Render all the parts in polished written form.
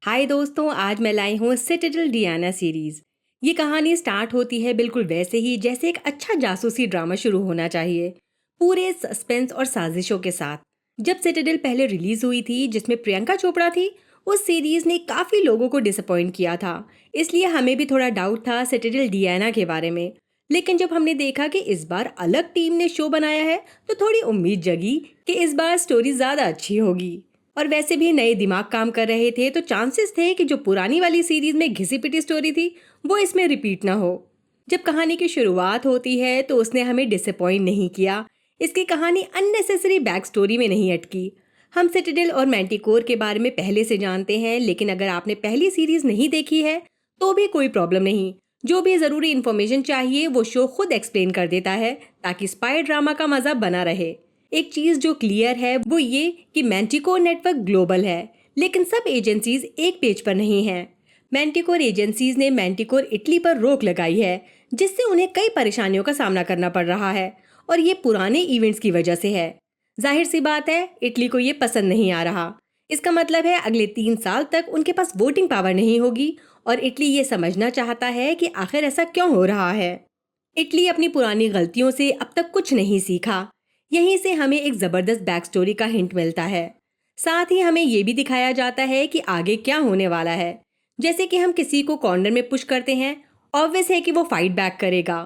हाय दोस्तों, आज मैं लाई हूँ सिटाडेल डियाना सीरीज। ये कहानी स्टार्ट होती है बिल्कुल वैसे ही जैसे एक अच्छा जासूसी ड्रामा शुरू होना चाहिए, पूरे सस्पेंस और साजिशों के साथ। जब सिटाडेल पहले रिलीज हुई थी, जिसमें प्रियंका चोपड़ा थी, उस सीरीज ने काफी लोगों को डिसअपॉइंट किया था। इसलिए हमें भी थोड़ा डाउट था सिटाडेल डियाना के बारे में। लेकिन जब हमने देखा कि इस बार अलग टीम ने शो बनाया है, तो थोड़ी उम्मीद जगी कि इस बार स्टोरी ज्यादा अच्छी होगी। और वैसे भी नए दिमाग काम कर रहे थे, तो चांसेस थे कि जो पुरानी वाली सीरीज में घिसी पिटी स्टोरी थी, वो इसमें रिपीट ना हो। जब कहानी की शुरुआत होती है तो उसने हमें डिसअपॉइंट नहीं किया। इसकी कहानी अननेसेसरी बैक स्टोरी में नहीं अटकी। हम सिटाडेल और मैंटिकोर के बारे में पहले से जानते हैं, लेकिन अगर आपने पहली सीरीज नहीं देखी है तो भी कोई प्रॉब्लम नहीं। जो भी ज़रूरी इन्फॉर्मेशन चाहिए वो शो खुद एक्सप्लेन कर देता है, ताकि स्पाई ड्रामा का मज़ा बना रहे। एक चीज जो क्लियर है वो ये कि मैंटिकोर नेटवर्क ग्लोबल है, लेकिन सब एजेंसीज एक पेज पर नहीं हैं। मैंटिकोर एजेंसीज ने मैंटिकोर इटली पर रोक लगाई है, जिससे उन्हें कई परेशानियों का सामना करना पड़ रहा है, और ये पुराने इवेंट्स की वजह से है। जाहिर सी बात है, इटली को ये पसंद नहीं आ रहा। इसका मतलब है अगले 3 साल तक उनके पास वोटिंग पावर नहीं होगी, और इटली ये समझना चाहता है कि आखिर ऐसा क्यों हो रहा है। इटली अपनी पुरानी गलतियों से अब तक कुछ नहीं सीखा। यहीं से हमें एक जबरदस्त बैक स्टोरी का हिंट मिलता है। साथ ही हमें ये भी दिखाया जाता है कि आगे क्या होने वाला है। जैसे कि हम किसी को कॉर्नर में पुश करते हैं, ऑब्वियस है कि वो फाइट बैक करेगा।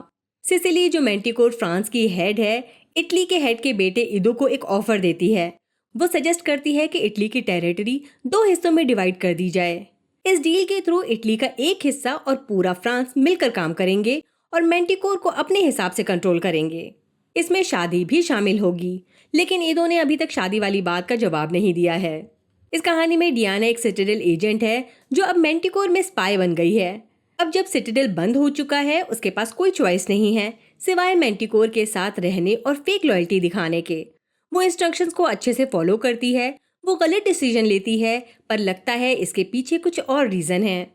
सिसिली, जो मेंटिकोर फ्रांस की हेड है, इटली के हेड के बेटे इदो को एक ऑफर देती है। वो सजेस्ट करती है कि इटली की टेरिटरी 2 हिस्सों में डिवाइड कर दी जाए। इस डील के थ्रू इटली का एक हिस्सा और पूरा फ्रांस मिलकर काम करेंगे और मेंटिकोर को अपने हिसाब से कंट्रोल करेंगे। इसमें शादी भी शामिल होगी, लेकिन ईदो ने अभी तक शादी वाली बात का जवाब नहीं दिया है। इस कहानी में डियाना एक सिटाडेल एजेंट है, जो अब मेंटिकोर में स्पाई बन गई है। अब जब सिटाडेल बंद हो चुका है, उसके पास कोई चॉइस नहीं है सिवाय मेंटिकोर के साथ रहने और फेक लॉयल्टी दिखाने के। वो इंस्ट्रक्शंस को अच्छे से फॉलो करती है, वो गलत डिसीजन लेती है, पर लगता है इसके पीछे कुछ और रीजन है।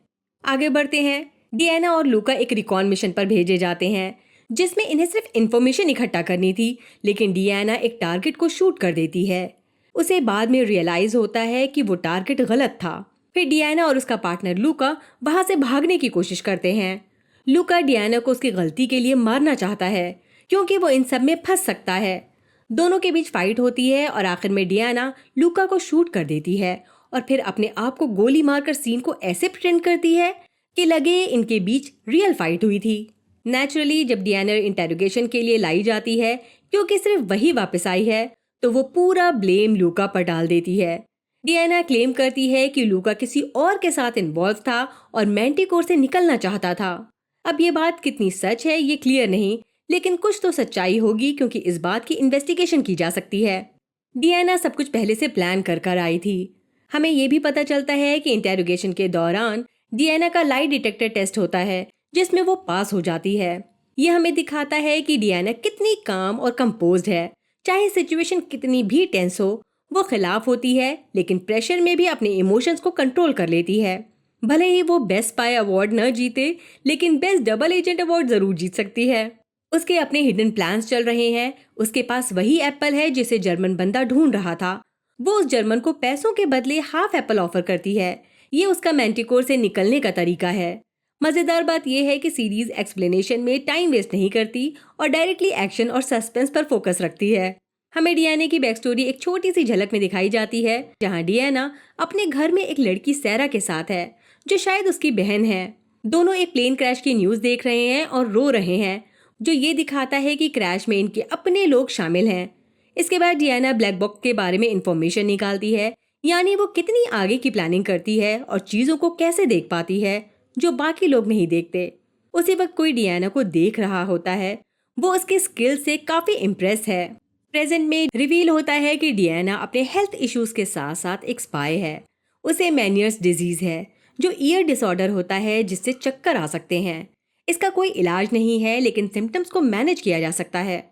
आगे बढ़ते हैं। डियाना और लूका एक रिकॉन मिशन पर भेजे जाते हैं, जिसमें इन्हें सिर्फ इन्फॉर्मेशन इकट्ठा करनी थी, लेकिन डियाना एक टारगेट को शूट कर देती है। उसे बाद में रियलाइज होता है कि वो टारगेट गलत था। फिर डियाना और उसका पार्टनर लूका वहां से भागने की कोशिश करते हैं। लूका डियाना को उसकी गलती के लिए मारना चाहता है, क्योंकि वो इन सब में फंस सकता है। दोनों के बीच फाइट होती है और आखिर में डियाना लूका को शूट कर देती है, और फिर अपने आप को गोली मारकर सीन को ऐसे प्रिटेंड करती है कि लगे इनके बीच रियल फाइट हुई थी। नेचुरली जब डियाना इंटेरोगेशन के लिए लाई जाती है, क्योंकि सिर्फ वही वापस आई है, तो वो पूरा ब्लेम लूका पर डाल देती है। डियाना क्लेम करती है कि लूका किसी और के साथ इन्वॉल्व था और मैंटिकोर से निकलना चाहता था। अब ये बात कितनी सच है ये क्लियर नहीं, लेकिन कुछ तो सच्चाई होगी, क्योंकि इस बात की इन्वेस्टिगेशन की जा सकती है। डियाना सब कुछ पहले से प्लान कर कर आई थी। हमें ये भी पता चलता है कि इंटेरोगेशन के दौरान डियाना का लाई डिटेक्टर टेस्ट होता है, जिसमें वो पास हो जाती है। ये हमें दिखाता है कि डियाना कितनी काम और कंपोज्ड है। चाहे सिचुएशन कितनी भी टेंस हो, वो खिलाफ होती है, लेकिन प्रेशर में भी अपने इमोशंस को कंट्रोल कर लेती है। भले ही वो बेस्ट स्पाई अवार्ड न जीते, लेकिन बेस्ट डबल एजेंट अवार्ड जरूर जीत सकती है। उसके अपने हिडन प्लान्स चल रहे हैं। उसके पास वही एप्पल है जिसे जर्मन बंदा ढूंढ रहा था। वो उस जर्मन को पैसों के बदले हाफ एप्पल ऑफर करती है। ये उसका मैंटिकोर से निकलने का तरीका है। मजेदार बात यह है कि सीरीज एक्सप्लेनेशन में टाइम वेस्ट नहीं करती और डायरेक्टली एक्शन और सस्पेंस पर फोकस रखती है। हमें डियाना की बैक स्टोरी एक छोटी सी झलक में दिखाई जाती है, जहां डियाना अपने घर में एक लड़की सैरा के साथ है, जो शायद उसकी बहन है। दोनों एक प्लेन क्रैश की न्यूज देख रहे हैं और रो रहे हैं, जो ये दिखाता है कि क्रैश में इनके अपने लोग शामिल हैं। इसके बाद डियाना ब्लैक बॉक्स के बारे में इंफॉर्मेशन निकालती है, यानी वो कितनी आगे की प्लानिंग करती है और चीजों को कैसे देख पाती है, जो बाकी लोग नहीं देखते। उसी वक्त कोई डियाना को देख रहा होता है। वो उसके स्किल से काफी इम्प्रेस है। प्रेजेंट में रिवील होता है कि डियाना अपने हेल्थ इश्यूज के साथ साथ एक स्पाई है। उसे मैनियर्स डिजीज है, जो ईयर डिसऑर्डर होता है जिससे चक्कर आ सकते हैं। इसका कोई इलाज नहीं है, लेकिन सिम्टम्स को मैनेज किया जा सकता है।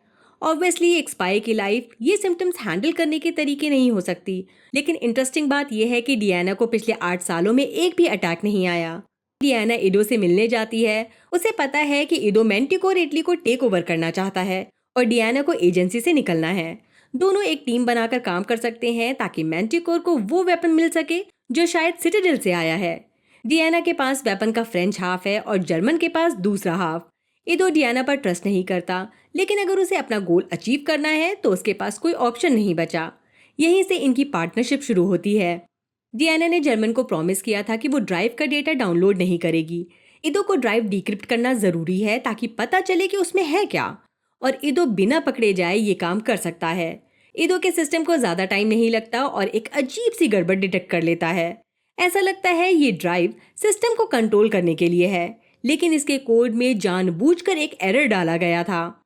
ऑब्वियसली एक स्पाई की लाइफ ये सिम्टम्स हैंडल करने के तरीके नहीं हो सकती, लेकिन इंटरेस्टिंग बात यह है कि डियाना को पिछले 8 सालों में एक भी अटैक नहीं आया। डियाना इडो से मिलने जाती है। उसे पता है कि इडो मेंटिकोर इटली को टेक ओवर करना चाहता है और डियाना को एजेंसी से निकलना है। दोनों एक टीम बनाकर काम कर सकते हैं, ताकि मेंटिकोर को वो वेपन मिल सके जो शायद सिटाडेल से आया है। डियाना के पास वेपन का फ्रेंच हाफ है और जर्मन के पास दूसरा हाफ। इदो डियाना पर ट्रस्ट नहीं करता, लेकिन अगर उसे अपना गोल अचीव करना है तो उसके पास कोई ऑप्शन नहीं बचा। यहीं से इनकी पार्टनरशिप शुरू होती है। डियाना ने जर्मन को प्रॉमिस किया था कि वो ड्राइव का डेटा डाउनलोड नहीं करेगी। इदो को ड्राइव डिक्रिप्ट करना जरूरी है ताकि पता चले कि उसमें है क्या, और इदो बिना पकड़े जाए ये काम कर सकता है। इदो के सिस्टम को ज्यादा टाइम नहीं लगता और एक अजीब सी गड़बड़ डिटेक्ट कर लेता है। ऐसा लगता है ये ड्राइव सिस्टम को कंट्रोल करने के लिए है, लेकिन इसके कोड में जानबूझकर एक एरर डाला गया था।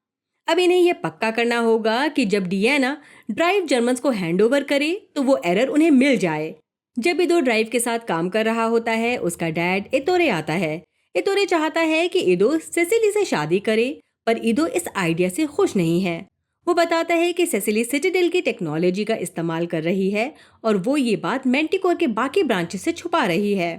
अब इन्हें यह पक्का करना होगा कि जब डियाना ड्राइव जर्मन्स को हैंडओवर करे तो वो एरर उन्हें मिल जाए। जब इदो ड्राइव के साथ काम कर रहा होता है, उसका डैड इतोरे आता है। इतोरे चाहता है कि इदो सेसिली से शादी करे, पर इदो इस आइडिया से खुश नहीं है। वो बताता है कि सेसिली सिटाडेल की टेक्नोलॉजी का इस्तेमाल कर रही है और वो ये बात मैंटिकोर के बाकी ब्रांचेस से छुपा रही है।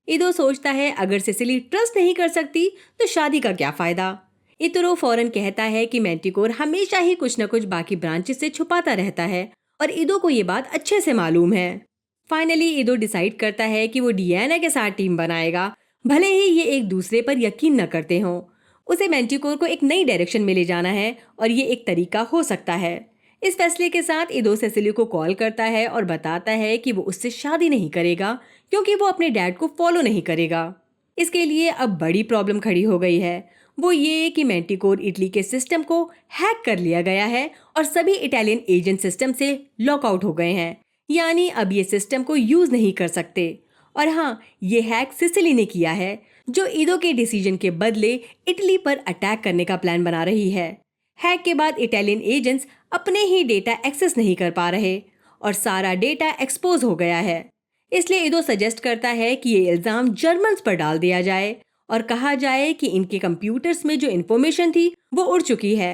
इदो सोचता है अगर सेसिली ट्रस्ट नहीं कर सकती तो शादी का क्या फायदा। इतोरो फौरन कहता है कि मैंटिकोर हमेशा ही कुछ न कुछ बाकी ब्रांचेस से छुपाता रहता है और इदो को ये बात अच्छे से मालूम है। फाइनली इदो डिसाइड करता है कि वो डियाना के साथ टीम बनाएगा, भले ही ये एक दूसरे पर यकीन न करते हों। उसे मैंटिकोर को एक नई डायरेक्शन में ले जाना है और ये एक तरीका हो सकता है। इस फैसले के साथ इदो सेसिली को कॉल करता है और बताता है कि वो उससे शादी नहीं करेगा क्योंकि वो अपने डैड को फॉलो नहीं करेगा। इसके लिए अब बड़ी प्रॉब्लम खड़ी हो गई है, वो ये कि मैंटिकोर इटली के सिस्टम को हैक कर लिया गया है और सभी इटालियन एजेंट सिस्टम से लॉकआउट हो गए हैं, यानी अब ये सिस्टम को यूज नहीं कर सकते। और हाँ, ये हैक सिसिली ने किया है, जो इदो के डिसीजन के बदले इटली पर अटैक करने का प्लान बना रही है। हैक के बाद इटालियन एजेंट्स अपने ही डेटा एक्सेस नहीं कर पा रहे और सारा डेटा एक्सपोज हो गया है। इसलिए इदो सजेस्ट करता है कि ये इल्जाम जर्मन्स पर डाल दिया जाए और कहा जाए कि इनके कंप्यूटर्स में जो इन्फॉर्मेशन थी वो उड़ चुकी है।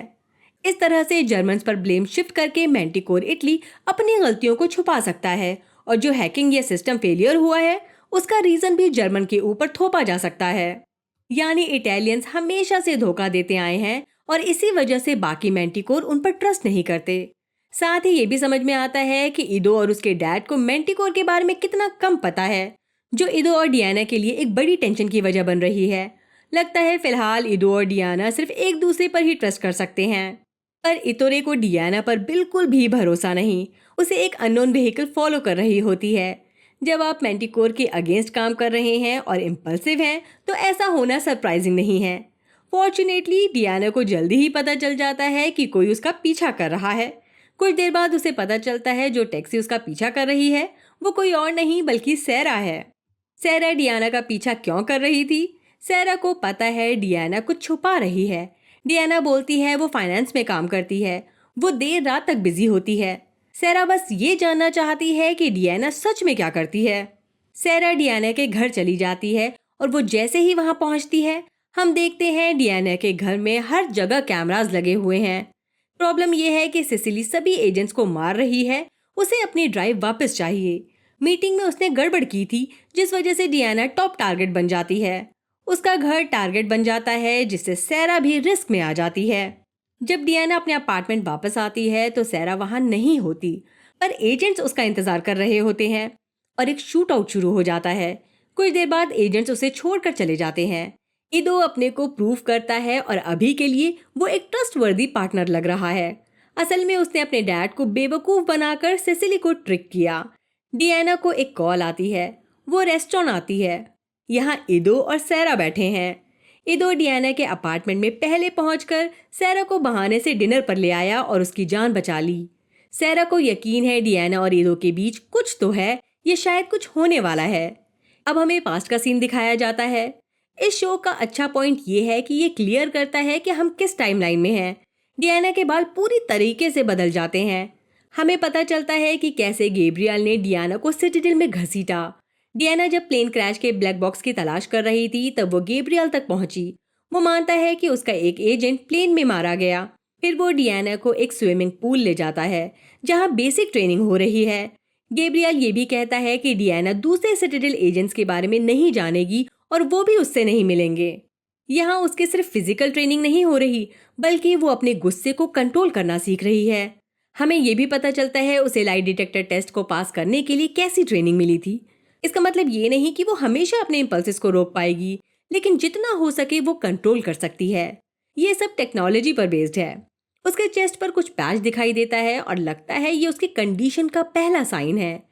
इस तरह से जर्मन्स पर ब्लेम शिफ्ट करके मैंटिकोर इटली अपनी गलतियों को छुपा सकता है और जो हैकिंग या सिस्टम फेलियर हुआ है उसका रीजन भी जर्मन के ऊपर थोपा जा सकता है। यानी इटालियंस हमेशा से धोखा देते आए हैं और इसी वजह से बाकी मैंटिकोर उन पर ट्रस्ट नहीं करते। साथ ही ये भी समझ में आता है कि इदो और उसके डैड को मैंटिकोर के बारे में कितना कम पता है, जो इदो और डियाना के लिए एक बड़ी टेंशन की वजह बन रही है। लगता है फिलहाल इदो और डियाना सिर्फ एक दूसरे पर ही ट्रस्ट कर सकते हैं, पर इतोरे को डियाना पर बिल्कुल भी भरोसा नहीं। उसे एक अननोन व्हीकल फॉलो कर रही होती है। जब आप मैंटिकोर के अगेंस्ट काम कर रहे हैं और इम्पल्सिव हैं तो ऐसा होना सरप्राइजिंग नहीं है। फॉर्चुनेटली डियाना को जल्दी ही पता चल जाता है कि कोई उसका पीछा कर रहा है। कुछ देर बाद उसे पता चलता है जो टैक्सी उसका पीछा कर रही है वो कोई और नहीं बल्कि सैरा है। सैरा डियाना का पीछा क्यों कर रही थी? सैरा को पता है डियाना कुछ छुपा रही है। डियाना बोलती है वो फाइनेंस में काम करती है, वो देर रात तक बिजी होती है। सैरा बस ये जानना चाहती है कि डियाना सच में क्या करती है। सैरा डियाना के घर चली जाती है और वो जैसे ही वहां पहुंचती है हम देखते हैं डियाना के घर में हर जगह कैमरास लगे हुए हैं। प्रॉब्लम यह है कि सिसिली सभी एजेंट्स को मार रही है। उसे अपनी ड्राइव वापस चाहिए। मीटिंग में उसने गड़बड़ की थी जिस वजह से डियाना टॉप टारगेट बन जाती है। उसका घर टारगेट बन जाता है जिससे सैरा भी रिस्क में आ जाती है। जब डियाना अपने अपार्टमेंट वापस आती है तो सैरा वहां नहीं होती, पर एजेंट्स उसका इंतजार कर रहे होते हैं और एक शूट आउट शुरू हो जाता है। कुछ देर बाद एजेंट्स उसे छोड़कर चले जाते हैं। इदो अपने को प्रूव करता है और अभी के लिए वो एक ट्रस्टवर्दी पार्टनर लग रहा है। असल में उसने अपने डैड को बेवकूफ बनाकर सिसिली को ट्रिक किया। डियाना को एक कॉल आती है, वो रेस्टोरेंट आती है। यहाँ इदो और सैरा बैठे हैं। इदो डियाना के अपार्टमेंट में पहले पहुंचकर सैरा को बहाने से डिनर पर ले आया और उसकी जान बचा ली। सैरा को यकीन है डियाना और इदो के बीच कुछ तो है, ये शायद कुछ होने वाला है। अब हमें पास्ट का सीन दिखाया जाता है। इस शो का अच्छा पॉइंट ये है कि ये क्लियर करता है कि हम किस टाइमलाइन में हैं। डियाना के बाल पूरी तरीके से बदल जाते हैं। हमें पता चलता है कि कैसे गैब्रियल ने डियाना को सिटाडेल में घसीटा। डियाना जब प्लेन क्रैश के ब्लैक बॉक्स की तलाश कर रही थी तब वो गैब्रियल तक पहुंची। वो मानता है कि उसका एक एजेंट प्लेन में मारा गया। फिर वो डियाना को एक स्विमिंग पूल ले जाता है जहां बेसिक ट्रेनिंग हो रही है। गैब्रियल ये भी कहता है कि डियाना दूसरे सिटाडेल एजेंट्स के बारे में नहीं जानेगी और वो भी उससे नहीं मिलेंगे। यहाँ उसकी सिर्फ फिजिकल ट्रेनिंग नहीं हो रही बल्कि वो अपने गुस्से को कंट्रोल करना सीख रही है। हमें ये भी पता चलता है उसे लाई डिटेक्टर टेस्ट को पास करने के लिए कैसी ट्रेनिंग मिली थी। इसका मतलब ये नहीं कि वो हमेशा अपने इम्पल्सेस को रोक पाएगी, लेकिन जितना हो सके वो कंट्रोल कर सकती है। ये सब टेक्नोलॉजी पर बेस्ड है। उसके चेस्ट पर कुछ पैच दिखाई देता है और लगता है ये उसकी कंडीशन का पहला साइन है।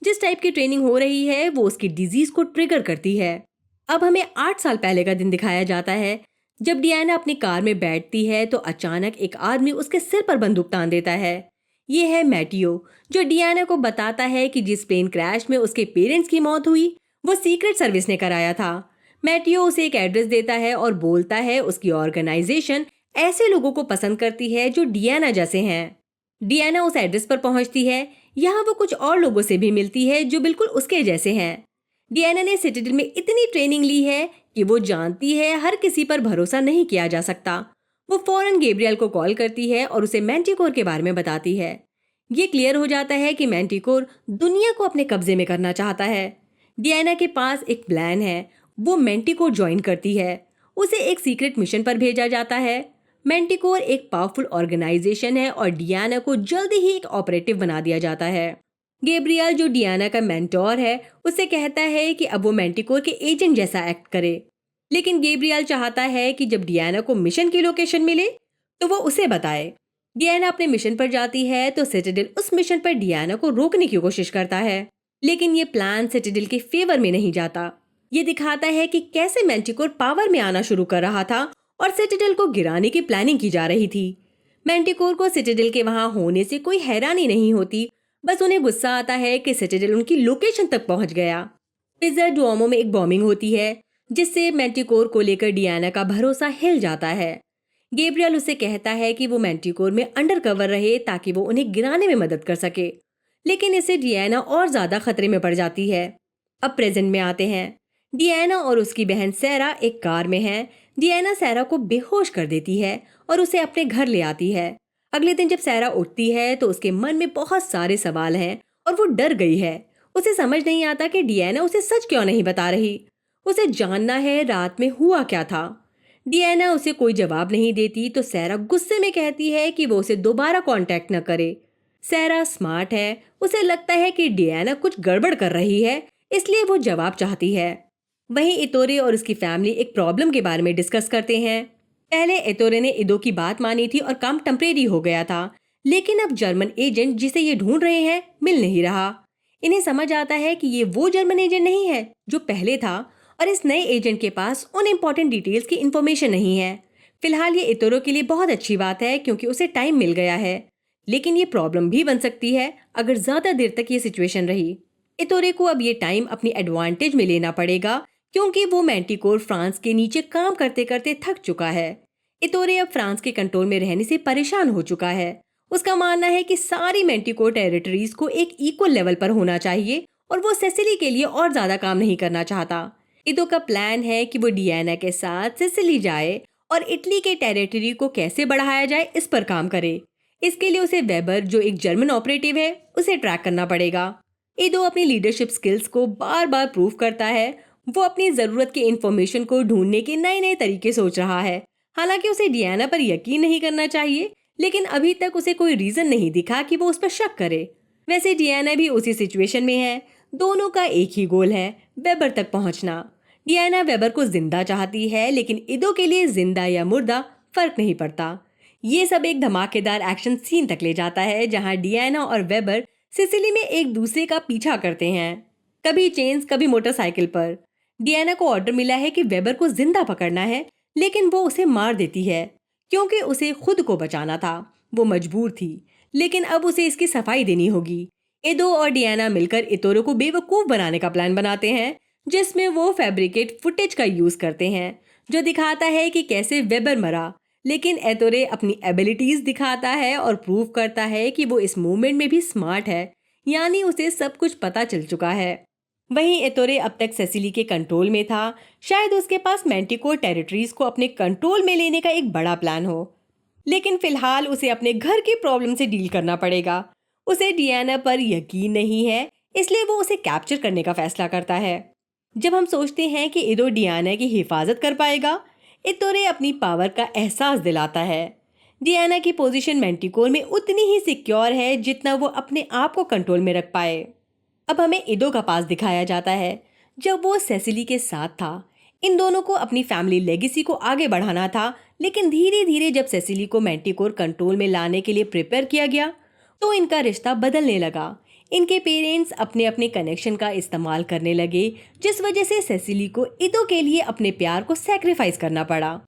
जिस टाइप की ट्रेनिंग हो रही है वो उसकी डिजीज को ट्रिगर करती है। अब हमें 8 साल पहले का दिन दिखाया जाता है। जब डियाना अपनी कार में बैठती है तो अचानक एक आदमी उसके सिर पर बंदूक तान देता है। ये है मैटियो, जो डियाना को बताता है कि जिस प्लेन क्रैश में उसके पेरेंट्स की मौत हुई वो सीक्रेट सर्विस ने कराया था। मैटियो उसे एक एड्रेस देता है और बोलता है उसकी ऑर्गेनाइजेशन ऐसे लोगों को पसंद करती है जो डियाना जैसे हैं। डियाना उस एड्रेस पर पहुंचती है। यहाँ वो कुछ और लोगों से भी मिलती है जो बिल्कुल उसके जैसे हैं। डियाना ने सिटाडेल में इतनी ट्रेनिंग ली है कि वो जानती है हर किसी पर भरोसा नहीं किया जा सकता। वो फौरन गैब्रियल को कॉल करती है और उसे मैंटिकोर के बारे में बताती है। ये क्लियर हो जाता है कि मैंटिकोर दुनिया को अपने कब्जे में करना चाहता है। डियाना के पास एक प्लान है। वो मैंटिकोर ज्वाइन करती है। उसे एक सीक्रेट मिशन पर भेजा जाता है। मैंटिकोर एक पावरफुल ऑर्गेनाइजेशन है और डियाना को जल्दी ही एक ऑपरेटिव बना दिया जाता है। गैब्रियल, जो डियाना का मेंटोर है, उसे कहता है कि अब वो मैंटिकोर के एजेंट जैसा एक्ट करे। लेकिन गैब्रियल चाहता है कि जब डियाना को मिशन की लोकेशन मिले तो वो उसे बताए। डियाना अपने मिशन पर जाती है तो सिटाडेल उस मिशन पर डियाना को रोकने की कोशिश करता है, लेकिन ये प्लान सिटाडेल के फेवर में नहीं जाता। ये दिखाता है कि कैसे मैंटिकोर पावर में आना शुरू कर रहा था और सिटाडेल को गिराने की प्लानिंग की जा रही थी। मैंटिकोर को सिटाडेल के वहां होने से कोई हैरानी नहीं होती, बस उन्हें गुस्सा आता है कि सिटाडेल उनकी लोकेशन तक पहुंच गया। पिज़्ज़ा डुओमो में एक बॉम्बिंग होती है जिससे मैंटिकोर को लेकर डियाना का भरोसा हिल जाता है। गैब्रियल उसे कहता है कि वो मैंटिकोर में अंडर कवर रहे ताकि वो उन्हें गिराने में मदद कर सके, लेकिन इससे डियाना और ज्यादा खतरे में पड़ जाती है। अब प्रेजेंट में आते हैं। डियाना और उसकी बहन सैरा एक कार में हैं। डियाना सैरा को बेहोश कर देती है और उसे अपने घर ले आती है। अगले दिन जब सैरा उठती है तो उसके मन में बहुत सारे सवाल हैं और वो डर गई है। उसे समझ नहीं आता कि डियाना उसे सच क्यों नहीं बता रही। उसे जानना है रात में हुआ क्या था। डियाना उसे कोई जवाब नहीं देती तो सैरा गुस्से में कहती है कि वो उसे दोबारा कांटेक्ट न करे। सैरा स्मार्ट है, उसे लगता है कि डियाना कुछ गड़बड़ कर रही है, इसलिए वो जवाब चाहती है। वहीं इतोरे और उसकी फैमिली एक प्रॉब्लम के बारे में डिस्कस करते हैं। पहले इतोरे ने इदो की बात मानी थी और काम टेम्परेरी हो गया था, लेकिन अब जर्मन एजेंट जिसे ये ढूंढ रहे हैं मिल नहीं रहा। इन्हें समझ आता है कि ये वो जर्मन एजेंट नहीं है जो पहले था और इस नए एजेंट के पास उन इम्पोर्टेंट डिटेल्स की इन्फॉर्मेशन नहीं है। फिलहाल ये इतोरो के लिए बहुत अच्छी बात है क्योंकि उसे टाइम मिल गया है, लेकिन ये प्रॉब्लम भी बन सकती है अगर ज्यादा देर तक ये सिचुएशन रही। इतोरे को अब ये टाइम अपनी एडवांटेज में लेना पड़ेगा क्योंकि वो मैंटिकोर फ्रांस के नीचे काम करते करते थक चुका है। इतोरे अब फ्रांस के कंट्रोल में रहने से परेशान हो चुका है। उसका मानना है कि सारी मैंटिकोर टेरिटरीज को एक इक्वल लेवल पर होना चाहिए और वो सेसिली के लिए और ज्यादा काम नहीं करना चाहता। इदो का प्लान है कि वो डियाना के साथ सिसिली जाए और इटली के टेरिटरी को कैसे बढ़ाया जाए इस पर काम करे। इसके लिए उसे वेबर, जो एक जर्मन ऑपरेटिव है, उसे ट्रैक करना पड़ेगा। इदो अपनी लीडरशिप स्किल्स को बार बार प्रूव करता है। वो अपनी जरूरत की इंफॉर्मेशन को ढूंढने के नए नए तरीके सोच रहा है। हालांकि उसे डियाना पर यकीन नहीं करना चाहिए, लेकिन अभी तक उसे कोई रीजन नहीं दिखा कि वो उस पर शक करे। वैसे डियाना भी उसी सिचुएशन में है। दोनों का एक ही गोल है, वेबर तक पहुंचना। डियाना वेबर को जिंदा चाहती है, लेकिन इदो के लिए जिंदा या मुर्दा फर्क नहीं पड़ता। ये सब एक धमाकेदार एक्शन सीन तक ले जाता है जहां डियाना और वेबर सिसिली में एक दूसरे का पीछा करते हैं, कभी चेन्स कभी मोटरसाइकिल पर। डियाना को ऑर्डर मिला है कि वेबर को जिंदा पकड़ना है, लेकिन वो उसे मार देती है क्योंकि उसे खुद को बचाना था। वो मजबूर थी, लेकिन अब उसे इसकी सफाई देनी होगी। इदो और डियाना मिलकर इतोरो को बेवकूफ बनाने का प्लान बनाते हैं, जिसमें वो फैब्रिकेट फुटेज का यूज करते हैं जो दिखाता है कि कैसे वेबर मरा। लेकिन एतोरे अपनी एबिलिटीज दिखाता है और प्रूव करता है कि वो इस मूवमेंट में भी स्मार्ट है, यानी उसे सब कुछ पता चल चुका है। वहीं एतोरे अब तक सेसिली के कंट्रोल में था। शायद उसके पास मैंटिकोर टेरिटरीज को अपने कंट्रोल में लेने का एक बड़ा प्लान हो, लेकिन फिलहाल उसे अपने घर की प्रॉब्लम से डील करना पड़ेगा। उसे डियाना पर यकीन नहीं है, इसलिए वो उसे कैप्चर करने का फैसला करता है। जब हम सोचते हैं कि इदो डियाना की हिफाजत कर पाएगा, इतोरे अपनी पावर का एहसास दिलाता है। डियाना की पोजीशन मैंटिकोर में उतनी ही सिक्योर है जितना वो अपने आप को कंट्रोल में रख पाए। अब हमें इदो का पास दिखाया जाता है जब वो सेसिली के साथ था। इन दोनों को अपनी फैमिली लेगेसी को आगे बढ़ाना था, लेकिन धीरे धीरे जब सेसिली को मैंटिकोर कंट्रोल में लाने के लिए प्रिपेयर किया गया तो इनका रिश्ता बदलने लगा। इनके पेरेंट्स अपने अपने कनेक्शन का इस्तेमाल करने लगे, जिस वजह से सेसिली को इदो के लिए अपने प्यार को सैक्रिफाइस करना पड़ा।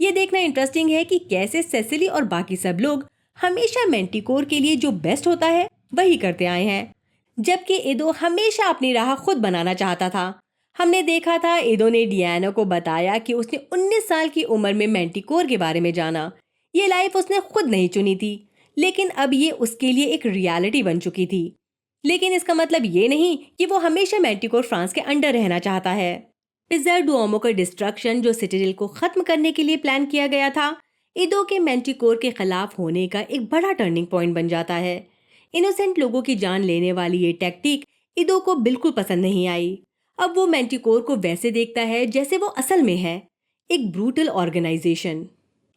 ये देखना इंटरेस्टिंग है कि कैसे सेसिली और बाकी सब लोग हमेशा मैंटिकोर के लिए जो बेस्ट होता है वही करते आए हैं, जबकि इदो हमेशा अपनी राह खुद बनाना चाहता था। हमने देखा था इदो ने डियाना को बताया कि उसने 19 साल की उम्र में मैंटिकोर के बारे में जाना। ये लाइफ उसने खुद नहीं चुनी थी, लेकिन अब ये उसके लिए एक रियलिटी बन चुकी थी। लेकिन इसका मतलब ये नहीं कि वो हमेशा मैंटिकोर फ्रांस के अंडर रहना चाहता है। पिज़्ज़ा डुओमो का डिस्ट्रक्शन जो सिटाडेल को खत्म करने के लिए प्लान किया गया था, इदो के मैंटिकोर के खिलाफ होने का एक बड़ा टर्निंग पॉइंट बन जाता है। इनोसेंट लोगों की जान लेने वाली ये टेक्निक इदो को बिल्कुल पसंद नहीं आई। अब वो मैंटिकोर को वैसे देखता है जैसे वो असल में है, एक ब्रूटल ऑर्गेनाइजेशन।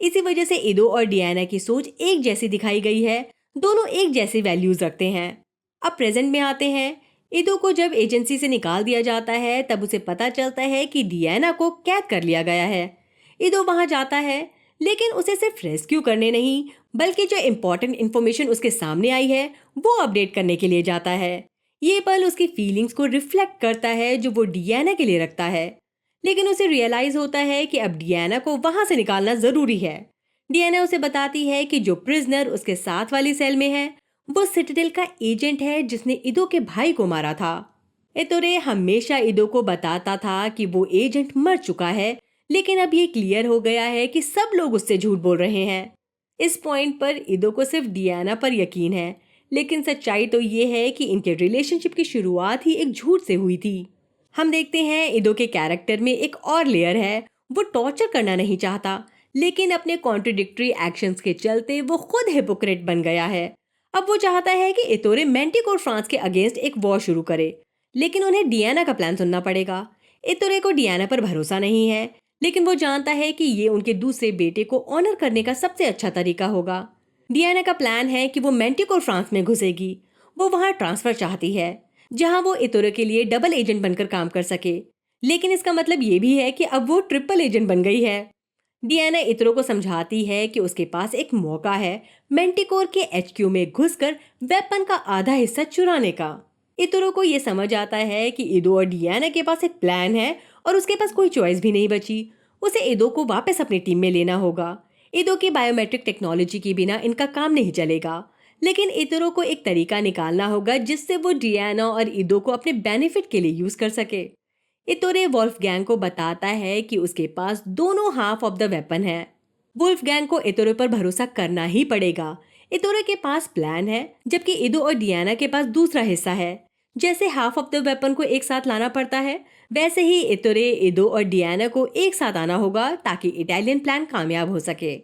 इसी वजह से इदो और डियाना की सोच एक जैसी दिखाई गई है, दोनों एक जैसे वैल्यूज रखते हैं। अब प्रेजेंट में आते हैं। इदो को जब एजेंसी से निकाल दिया जाता है तब उसे पता चलता है कि डियाना को कैद कर लिया गया है। इदो वहां जाता है, लेकिन उसे सिर्फ रेस्क्यू करने नहीं बल्कि जो इम्पोर्टेंट इन्फॉर्मेशन उसके सामने आई है वो अपडेट करने के लिए जाता है। ये पल उसकी फीलिंग्स को रिफ्लेक्ट करता है जो वो डियाना के लिए रखता है, लेकिन उसे रियलाइज होता है कि अब डियाना को वहां से निकालना जरूरी है। डियाना उसे बताती है कि जो प्रिजनर उसके साथ वाली सेल में है वो सिटाडेल का एजेंट है जिसने इदो के भाई को मारा था। इतोरे हमेशा इदो को बताता था कि वो एजेंट मर चुका है, लेकिन अब ये क्लियर हो गया है कि सब लोग उससे झूठ बोल रहे हैं। इस पॉइंट पर इदो को सिर्फ डियाना पर यकीन है, लेकिन सच्चाई तो ये है कि इनके रिलेशनशिप की शुरुआत ही एक झूठ से हुई थी। हम देखते हैं इदो के कैरेक्टर में एक और लेयर है। वो टॉर्चर करना नहीं चाहता, लेकिन अपने कॉन्ट्रडिक्टरी एक्शंस के चलते वो खुद हिपोक्रेट बन गया है। अब वो चाहता है कि इतोरे मैंटिकोर फ्रांस के अगेंस्ट एक वॉर शुरू करे, लेकिन उन्हें डियाना का प्लान सुनना पड़ेगा। इतोरे को डियाना पर भरोसा नहीं है, लेकिन वो जानता है कि ये उनके दूसरे बेटे को ऑनर करने का सबसे अच्छा तरीका होगा। डियाना का प्लान है कि वो मैंटिकोर फ्रांस में घुसेगी। वो वहां ट्रांसफर चाहती है जहां वो इतोरे के लिए डबल एजेंट बनकर काम कर सके, लेकिन इसका मतलब ये भी है कि अब वो ट्रिपल एजेंट बन गई है। डियाना इतरो को समझाती है कि उसके पास एक मौका है मैंटिकोर के एचक्यू में घुसकर वेपन का आधा हिस्सा चुराने का। इतरो को ये समझ आता है कि इदो और डियाना के पास एक प्लान है और उसके पास कोई चॉइस भी नहीं बची। उसे इदो को वापस अपनी टीम में लेना होगा। इदो की बायोमेट्रिक टेक्नोलॉजी के बिना इनका काम नहीं चलेगा, लेकिन इतरो को एक तरीका निकालना होगा जिससे वो डियाना और इदो को अपने बेनिफिट के लिए यूज कर सके। इतोरे वोल्फगैंग को बताता है कि उसके पास दोनों हाफ ऑफ द वेपन है। वोल्फगैंग को इतोरे पर भरोसा करना ही पड़ेगा। इतोरे के पास प्लान है, जबकि इदो और डियाना के पास दूसरा हिस्सा है। जैसे हाफ ऑफ द वेपन को एक साथ लाना पड़ता है, वैसे ही इतोरे, इदो और डियाना को एक साथ आना होगा ताकि इटालियन प्लान कामयाब हो सके।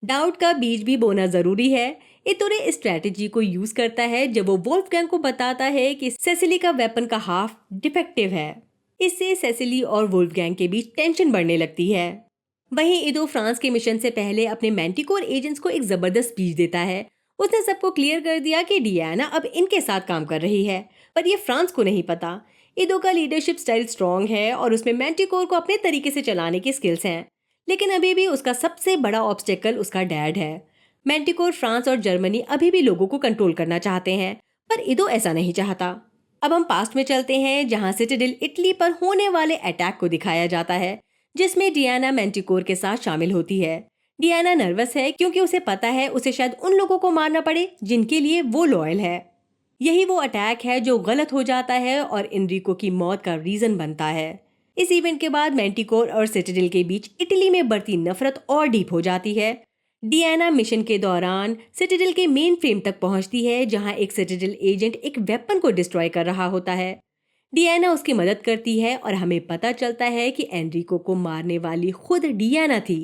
डाउट का बीज भी बोना जरूरी है। इतोरे इस स्ट्रेटेजी को यूज करता है जब वो वोल्फगैंग को बताता है कि सेसिली का वेपन का हाफ डिफेक्टिव है। इससे सेसिली और वोल्फगैंग के बीच टेंशन बढ़ने लगती है। वहीं इदो फ्रांस के मिशन से पहले अपने मैंटिकोर एजेंट्स को एक जबरदस्त स्पीच देता है। उसने सबको क्लियर कर दिया कि डियाना अब इनके साथ काम कर रही है, पर ये फ्रांस को नहीं पता। इदो का लीडरशिप स्टाइल स्ट्रॉन्ग है और उसमें मैंटिकोर को अपने तरीके से चलाने की स्किल्स हैं, लेकिन अभी भी उसका सबसे बड़ा ऑब्स्टेकल उसका डैड है। मैंटिकोर फ्रांस और जर्मनी अभी भी लोगों को कंट्रोल करना चाहते हैं, पर इदो ऐसा नहीं चाहता। अब हम पास्ट में चलते हैं जहां सिटाडेल इटली पर होने वाले अटैक को दिखाया जाता है, जिसमें डियाना मैंटिकोर के साथ शामिल होती है। डियाना नर्वस है क्योंकि उसे पता है उसे शायद उन लोगों को मारना पड़े जिनके लिए वो लॉयल है। यही वो अटैक है जो गलत हो जाता है और इनरिको की मौत का रीजन बनता है। इस इवेंट के बाद मैंटिकोर और सिटाडेल के बीच इटली में बढ़ती नफरत और डीप हो जाती है। डियाना मिशन के दौरान सिटाडेल के मेन फ्रेम तक पहुंचती है जहां एक सिटाडेल एजेंट एक वेपन को डिस्ट्रॉय कर रहा होता है। डियाना उसकी मदद करती है और हमें पता चलता है कि एनरिको को मारने वाली खुद डियाना थी।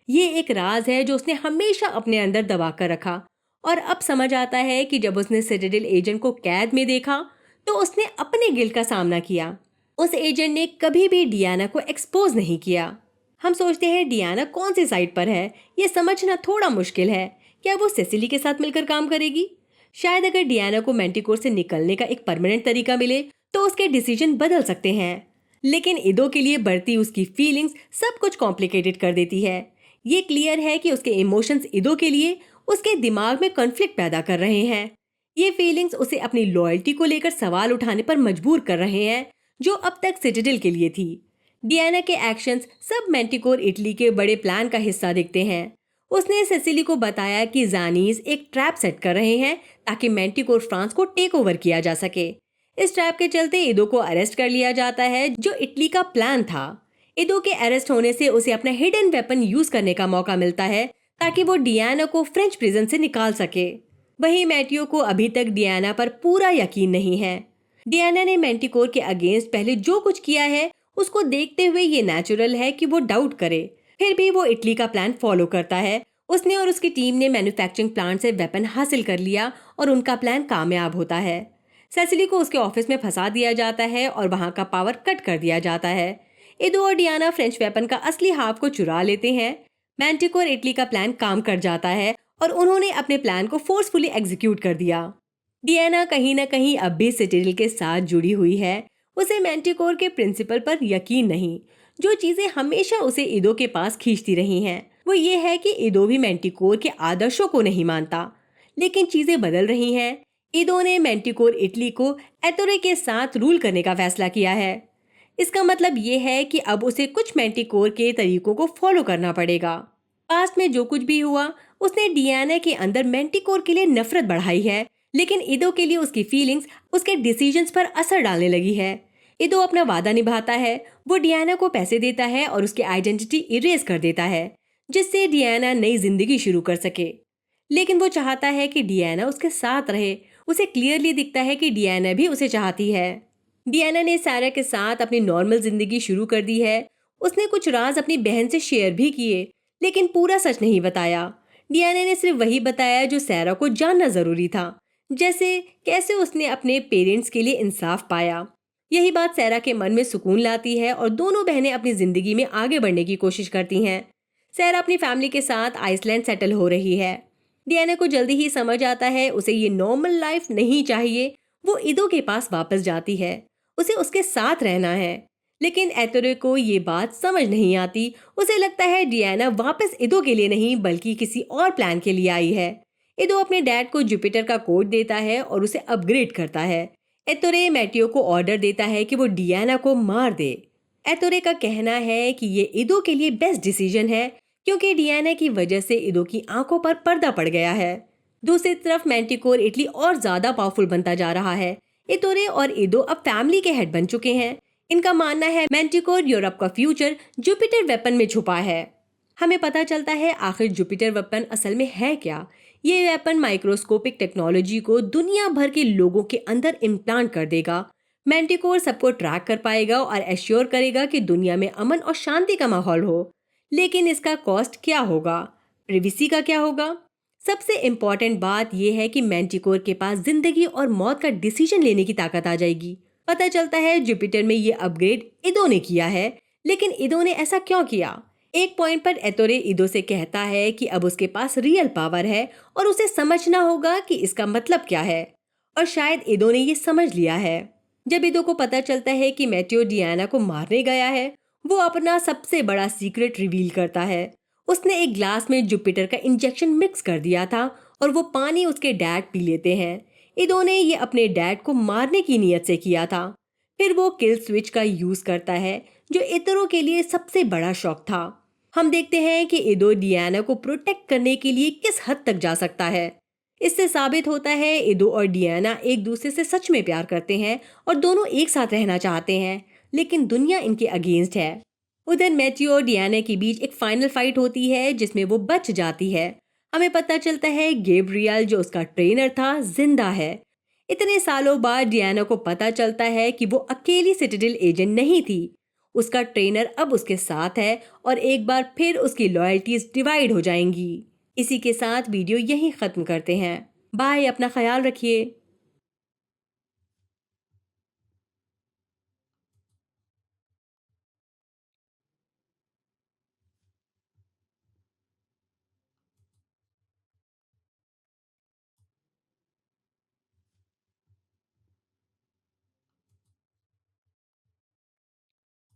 ये एक राज है जो उसने हमेशा अपने अंदर दबा कर रखा, और अब समझ आता है कि जब उसने सिटाडेल एजेंट को कैद में देखा तो उसने अपने गिल्ट का सामना किया। उस एजेंट ने कभी भी डियाना को एक्सपोज नहीं किया। हम सोचते हैं डियाना कौन सी साइड पर है, ये समझना थोड़ा मुश्किल है। क्या वो सेसिली के साथ मिलकर काम करेगी? शायद अगर डियाना को मैंटिकोर से निकलने का एक परमानेंट तरीका मिले तो उसके डिसीजन बदल सकते हैं। लेकिन इदो के लिए बढ़ती उसकी फीलिंग्स सब कुछ कॉम्प्लिकेटेड कर देती है। ये क्लियर है कि उसके इमोशंस इदो के लिए उसके दिमाग में कॉन्फ्लिक्ट पैदा कर रहे हैं। ये फीलिंग्स उसे अपनी लॉयल्टी को लेकर सवाल उठाने पर मजबूर कर रहे हैं, जो अब तक सिटाडेल के लिए थी। डियाना के एक्शंस सब मैंटिकोर इटली के बड़े प्लान का हिस्सा दिखते हैं। उसने सेसिली को बताया कि जानीज एक ट्रैप सेट कर रहे हैं ताकि मैंटिकोर फ्रांस को टेक ओवर किया जा सके। इस ट्रैप के चलते इदो को अरेस्ट कर लिया जाता है, जो इटली का प्लान था। इदो के अरेस्ट होने से उसे अपना हिडन वेपन यूज करने का मौका मिलता है ताकि वो डियाना को फ्रेंच प्रिजन से निकाल सके। वहीं मैटियो को अभी तक डियाना पर पूरा यकीन नहीं है। डियाना ने मैंटिकोर के अगेंस्ट पहले जो कुछ किया है उसको देखते हुए ये नेचुरल है कि वो डाउट करे। फिर भी वो इटली का प्लान फॉलो करता है। उसने और उसकी टीम ने मैन्युफैक्चरिंग प्लांट से वेपन हासिल कर लिया और उनका प्लान कामयाब होता है। सेसिली को उसके ऑफिस में फंसा दिया जाता है और वहां का पावर कट कर दिया जाता है। इदो और डियाना फ्रेंच वेपन का असली हाफ को चुरा लेते हैं। मैंटिकोर इटली का प्लान काम कर जाता है और उन्होंने अपने प्लान को फोर्सफुली एग्जीक्यूट कर दिया। डियाना कहीं ना कहीं अब भी सिटाडेल के साथ जुड़ी हुई है। उसे मैंटिकोर के प्रिंसिपल पर यकीन नहीं। जो चीजें हमेशा उसे इदो के पास खींचती रही हैं वो ये है कि इदो भी मैंटिकोर के आदर्शों को नहीं मानता। लेकिन चीजें बदल रही हैं। इदो ने मैंटिकोर इटली को एतोरे के साथ रूल करने का फैसला किया है। इसका मतलब ये है कि अब उसे कुछ मैंटिकोर के तरीकों को फॉलो करना पड़ेगा। पास्ट में जो कुछ भी हुआ उसने डियाना के अंदर मैंटिकोर के लिए नफरत बढ़ाई है, लेकिन इदो के लिए उसकी फीलिंग्स उसके डिसीजंस पर असर डालने लगी है। इदो अपना वादा निभाता है। वो डियाना को पैसे देता है और उसकी आइडेंटिटी इरेज कर देता है, जिससे डियाना नई जिंदगी शुरू कर सके। लेकिन वो चाहता है कि डियाना उसके साथ रहे। उसे क्लियरली दिखता है कि डियाना भी उसे चाहती है। डियाना ने सारा के साथ अपनी नॉर्मल जिंदगी शुरू कर दी है। उसने कुछ राज अपनी बहन से शेयर भी किए, लेकिन पूरा सच नहीं बताया। डियाना ने सिर्फ वही बताया जो सारा को जानना जरूरी था, जैसे कैसे उसने अपने पेरेंट्स के लिए इंसाफ पाया। यही बात सारा के मन में सुकून लाती है और दोनों बहनें अपनी जिंदगी में आगे बढ़ने की कोशिश करती हैं। सारा अपनी फैमिली के साथ आइसलैंड सेटल हो रही है। डियाना को जल्दी ही समझ आता है उसे ये नॉर्मल लाइफ नहीं चाहिए। वो इदो के पास वापस जाती है। उसे उसके साथ रहना है। लेकिन एतोरे को ये बात समझ नहीं आती। उसे लगता है डियाना वापस इदो के लिए नहीं बल्कि किसी और प्लान के लिए आई है। इदो अपने डैड को जुपिटर का कोड देता है और उसे अपग्रेड करता है। एतोरे मैटियो को ऑर्डर देता है कि वो डियाना को मार दे। एतोरे का कहना है कि ये इदो के लिए बेस्ट डिसीजन है, क्योंकि डियाना की वजह से इदो की आंखों पर पर्दा पड़ गया है। दूसरी तरफ मैंटिकोर इटली और ज्यादा पावरफुल बनता जा रहा है। एतोरे और इदो अब फैमिली के हेड बन चुके हैं। इनका मानना है मैंटिकोर यूरोप का फ्यूचर जुपिटर वेपन में छुपा है। हमें पता चलता है आखिर जुपिटर वेपन असल में है क्या। ये वेपन माइक्रोस्कोपिक टेक्नोलॉजी को दुनिया भर के लोगों के अंदर इम्प्लांट कर देगा। मैंटिकोर सबको ट्रैक कर पाएगा और एश्योर करेगा कि दुनिया में अमन और शांति का माहौल हो। लेकिन इसका कॉस्ट क्या होगा, प्रिवेसी का क्या होगा? सबसे इम्पोर्टेंट बात यह है कि मैंटिकोर के पास जिंदगी और मौत का डिसीजन लेने की ताकत आ जाएगी। पता चलता है जुपिटर में ये अपग्रेड इदो ने किया है, लेकिन इदो ने ऐसा क्यों किया? एक पॉइंट पर एतोरे इदो से कहता है कि अब उसके पास रियल पावर है और उसे समझना होगा कि इसका मतलब क्या है। और शायद इदो ने ये समझ लिया है। जब इदो को पता चलता है कि मैटियो डियाना को मारने गया है, वो अपना सबसे बड़ा सीक्रेट रिवील करता है। उसने एक ग्लास में जुपिटर का इंजेक्शन मिक्स कर दिया था और वो पानी उसके डैड पी लेते हैं। इदो ने ये अपने डैड को मारने की नीयत से किया था। फिर वो किल स्विच का यूज करता है, जो इतरों के लिए सबसे बड़ा शौक था। हम देखते हैं कि इदो डियाना को प्रोटेक्ट करने के लिए किस हद तक जा सकता है। इससे साबित होता है इदो और डियाना एक दूसरे से सच में प्यार करते हैं और दोनों एक साथ रहना चाहते हैं, लेकिन दुनिया इनके अगेंस्ट है। उधर मैटियो और डियाना के बीच एक फाइनल फाइट होती है जिसमें वो बच जाती है। हमें पता चलता है गैब्रियल जो उसका ट्रेनर था जिंदा है। इतने सालों बाद डियाना को पता चलता है कि वो अकेली सिटाडेल एजेंट नहीं थी। उसका ट्रेनर अब उसके साथ है और एक बार फिर उसकी लॉयल्टीज डिवाइड हो जाएंगी। इसी के साथ वीडियो यहीं खत्म करते हैं। बाय, अपना ख्याल रखिए।